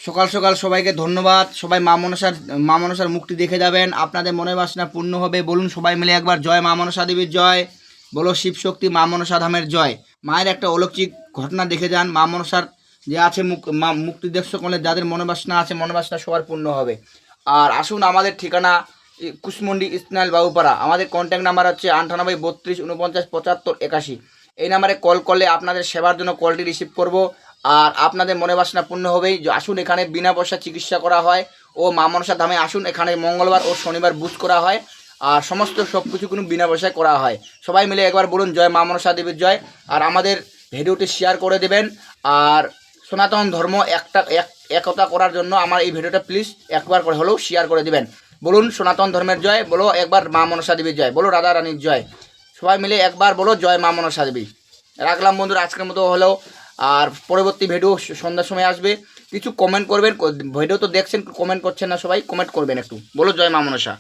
সকাল সকাল সবাইকে ধন্যবাদ। সবাই মা মনসার মুক্তি দেখে যাবেন, আপনাদের মনের বাসনা পূর্ণ হবে। বলুন সবাই মিলে একবার জয় মা মনসা দেবীর জয়, বলো শিব শক্তি মা মনসা ধামের জয়। মায়ের একটা অলৌকিক ঘটনা দেখে যান। মা মনসার যে আছে মুক্তি দেখতে করলে যাদের মনোবাসনা আছে মনোবাসনা সবার পূর্ণ হবে। আর আসুন, আমাদের ঠিকানা কুশমন্ডি ইসনাইল বাবুপাড়া। আমাদের কন্ট্যাক্ট নাম্বার হচ্ছে 9832 49 75 85। এই নাম্বারে কল করলে আপনাদের সেবার জন্য কলটি রিসিভ করব। আর আপনাদের মনে বাসনা পূর্ণ হবেই। আসুন, এখানে বিনা পয়সা চিকিৎসা করা হয়। ও মা মনসা ধামে আসুন, এখানে মঙ্গলবার ও শনিবার বুঝ করা হয়। আর সমস্ত সব কিছু কোনো বিনা পয়সায় করা হয়। সবাই মিলে একবার বলুন জয় মা মনসা দেবীর জয়। আর আমাদের ভিডিওটি শেয়ার করে দেবেন। আর সনাতন ধর্ম একতা করার জন্য আমার এই ভিডিওটা প্লিজ একবার করে হলেও শেয়ার করে দেবেন। বলুন সনাতন ধর্মের জয়, বলো একবার মা মনসা দেবীর জয়, বলো রাধা রানীর জয়। সবাই মিলে একবার বলো জয় মা মনসা দেবী। রাখলাম বন্ধুরা আজকের মতো হলেও। আর পরবর্তী ভিডিও সন্ধ্যার সময় আসবে। কিছু কমেন্ট করবেন, ভিডিও তো দেখছেন, কমেন্ট করছেন না, সবাই কমেন্ট করবেন একটু, বলো জয় মা মনসা।